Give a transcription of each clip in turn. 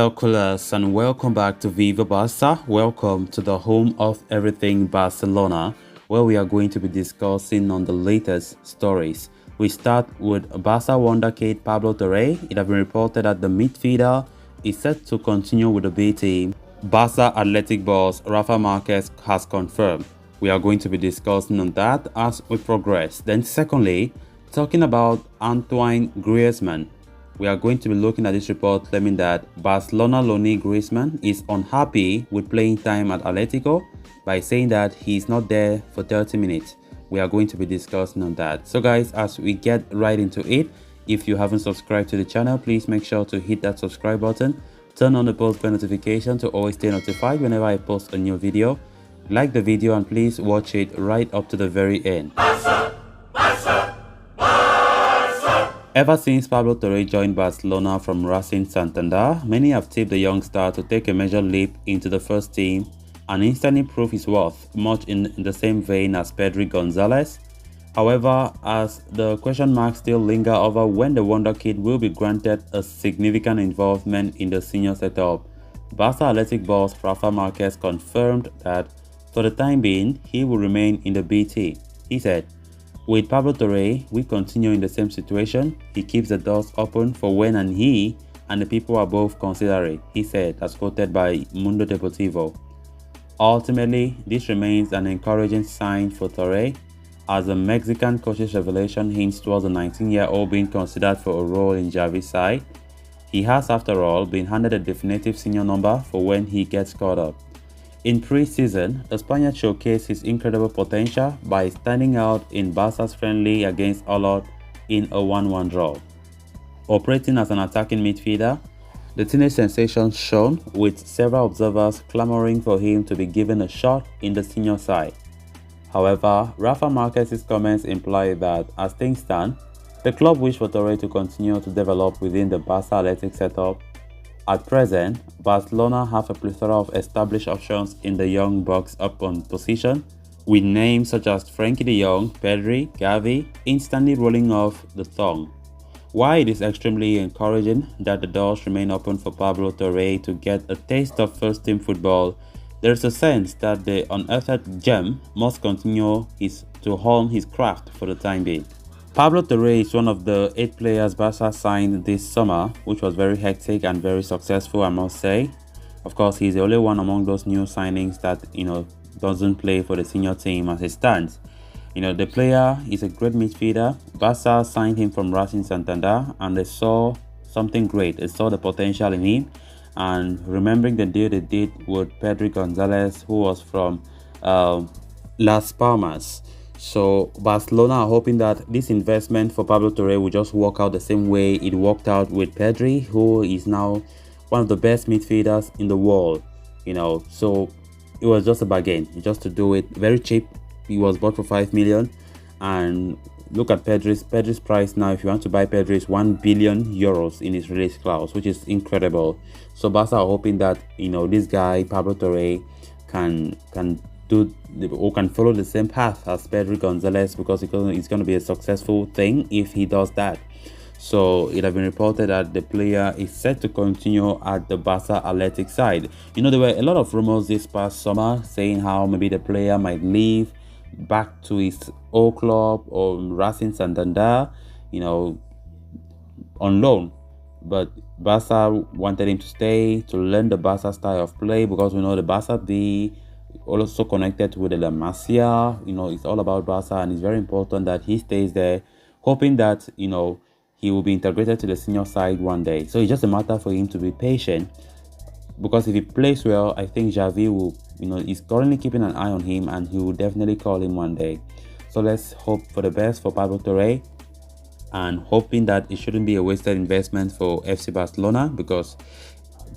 Hello, coolers, and welcome back to Viva Barca. Welcome to the home of everything Barcelona, where we are going to be discussing on the latest stories. We start with Barca wonderkid Pablo Torre. It has been reported that the midfielder is set to continue with the B team. Barca Athletic boss Rafa Marquez has confirmed. We are going to be discussing on that as we progress. Then secondly, talking about Antoine Griezmann. We are going to be looking at this report claiming that Barcelona loanee Griezmann is unhappy with playing time at Atletico by saying that he's not there for 30 minutes. We are going to be discussing on that. So guys, as we get right into it, if you haven't subscribed to the channel, please make sure to hit that subscribe button. Turn on the post bell notification to always stay notified whenever I post a new video. Like the video and please watch it right up to the very end. Ever since Pablo Torre joined Barcelona from Racing Santander, many have tipped the young star to take a major leap into the first team and instantly prove his worth, much in the same vein as Pedri Gonzalez. However, as the question marks still linger over when the wonderkid will be granted a significant involvement in the senior setup, Barca Athletic boss Rafa Marquez confirmed that for the time being, he will remain in the B team. He said, "With Pablo Torre, we continue in the same situation. He keeps the doors open for when and he and the people above consider it," he said, as quoted by Mundo Deportivo. Ultimately, this remains an encouraging sign for Torre, as the Mexican coach's revelation hints towards the 19-year-old being considered for a role in Xavi's side. He has, after all, been handed a definitive senior number for when he gets caught up. In pre-season, the Spaniard showcased his incredible potential by standing out in Barca's friendly against Olot in a 1-1 draw. Operating as an attacking midfielder, the teenage sensation shone, with several observers clamoring for him to be given a shot in the senior side. However, Rafa Marquez's comments imply that, as things stand, the club wish for Torre to continue to develop within the Barca Athletic setup. At present, Barcelona have a plethora of established options in the young box up-on position, with names such as Frenkie de Jong, Pedri, Gavi instantly rolling off the tongue. While it is extremely encouraging that the doors remain open for Pablo Torre to get a taste of first-team football, there is a sense that the unearthed gem must continue to hone his craft for the time being. Pablo Torre is one of the 8 players Barca signed this summer, which was very hectic and very successful, I must say. Of course, he's the only one among those new signings that, doesn't play for the senior team as it stands. The player is a great midfielder. Barca signed him from Racing Santander and they saw something great. They saw the potential in him. And remembering the deal they did with Pedri Gonzalez, who was from Las Palmas. So Barcelona are hoping that this investment for Pablo Torre will just work out the same way it worked out with Pedri, who is now one of the best midfielders in the world. So it was just a bargain, just to do it very cheap. He was bought for 5 million, and look at Pedri's price now. If you want to buy Pedri, is 1 billion euros in his release clause, which is incredible. So Barca are hoping that this guy Pablo Torre can follow the same path as Pedri Gonzalez, because it's going to be a successful thing if he does that. So it has been reported that the player is set to continue at the Barca Athletic side. There were a lot of rumors this past summer saying how maybe the player might leave back to his old club or Racing Santander, on loan. But Barca wanted him to stay to learn the Barca style of play, because we know the Barca B also connected with the La Masia. It's all about Barca, and it's very important that he stays there, hoping that he will be integrated to the senior side one day. So it's just a matter for him to be patient, because if he plays well, I think Xavi will, is currently keeping an eye on him, and he will definitely call him one day. So let's hope for the best for Pablo Torre, and hoping that it shouldn't be a wasted investment for FC Barcelona, because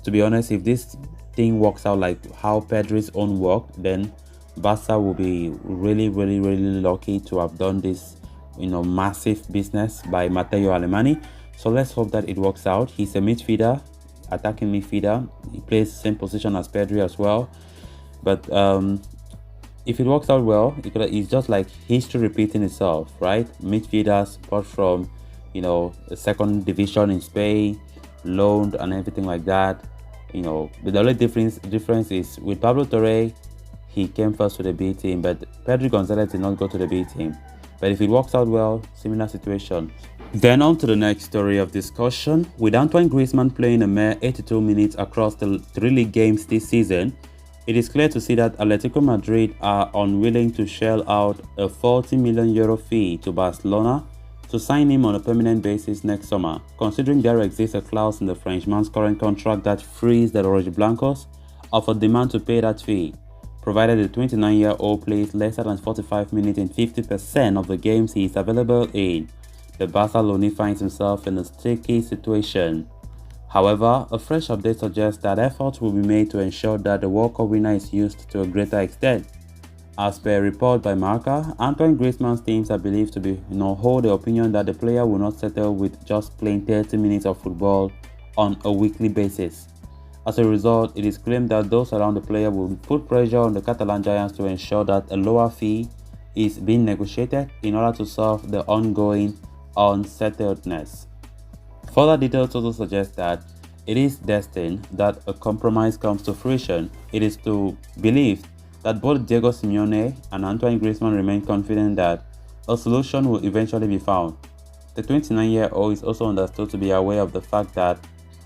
to be honest, if this thing works out like how Pedri's own worked, then Barca will be really, really, really lucky to have done this, massive business by Matteo Alemany. So let's hope that it works out. He's a midfielder, attacking midfielder. He plays the same position as Pedri as well. But if it works out well, it's just like history repeating itself, right? Midfielders, apart from, the second division in Spain, loaned and everything like that, The only difference is with Pablo Torre, he came first to the B team, but Pedro Gonzalez did not go to the B team. But if it works out well, similar situation. Then on to the next story of discussion. With Antoine Griezmann playing a mere 82 minutes across the 3 league games this season, it is clear to see that Atletico Madrid are unwilling to shell out a €40 million fee to Barcelona to sign him on a permanent basis next summer, considering there exists a clause in the Frenchman's current contract that frees the Rojiblancos of a demand to pay that fee, provided the 29-year-old plays less than 45 minutes in 50% of the games he is available in. The Barcelona finds himself in a sticky situation. However, a fresh update suggests that efforts will be made to ensure that the World Cup winner is used to a greater extent. As per a report by Marca, Antoine Griezmann's teams are believed to hold the opinion that the player will not settle with just playing 30 minutes of football on a weekly basis. As a result, it is claimed that those around the player will put pressure on the Catalan Giants to ensure that a lower fee is being negotiated in order to solve the ongoing unsettledness. Further details also suggest that it is destined that a compromise comes to fruition. It is to believe that both Diego Simeone and Antoine Griezmann remain confident that a solution will eventually be found. The 29-year-old is also understood to be aware of the fact that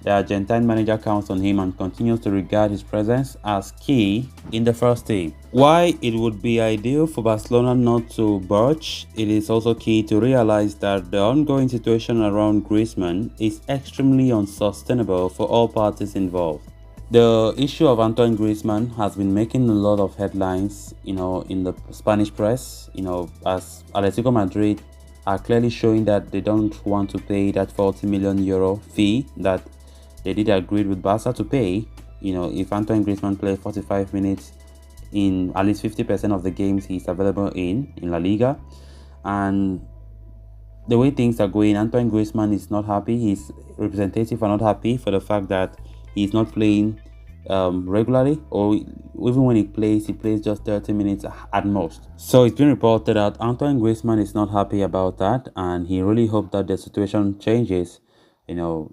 the Argentine manager counts on him and continues to regard his presence as key in the first team. Why it would be ideal for Barcelona not to budge, it is also key to realize that the ongoing situation around Griezmann is extremely unsustainable for all parties involved. The issue of Antoine Griezmann has been making a lot of headlines, in the Spanish press, as Atletico Madrid are clearly showing that they don't want to pay that €40 million fee that they did agree with Barca to pay, if Antoine Griezmann plays 45 minutes in at least 50% of the games he's available in La Liga. And the way things are going, Antoine Griezmann is not happy. His representatives are not happy for the fact that he's not playing regularly, or even when he plays just 30 minutes at most. So it's been reported that Antoine Griezmann is not happy about that, and he really hopes that the situation changes.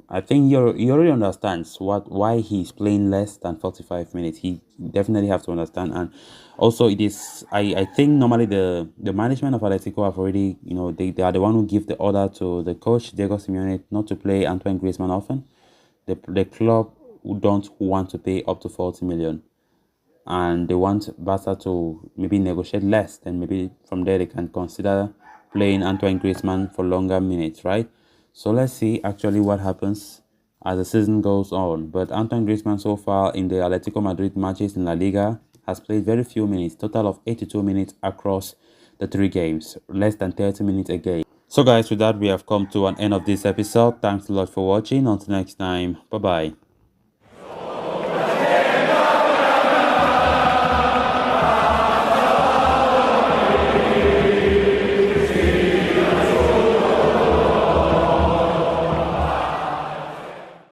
I think he already understands why he's playing less than 45 minutes. He definitely have to understand. And also it is, I think normally the management of Atletico have already, they are the one who give the order to the coach Diego Simeone not to play Antoine Griezmann often. The club don't want to pay up to 40 million, and they want Barca to maybe negotiate less. Then maybe from there they can consider playing Antoine Griezmann for longer minutes, right? So let's see actually what happens as the season goes on. But Antoine Griezmann so far in the Atletico Madrid matches in La Liga has played very few minutes, total of 82 minutes across the 3 games, less than 30 minutes a game. So guys, with that we have come to an end of this episode. Thanks a lot for watching. Until next time, bye bye.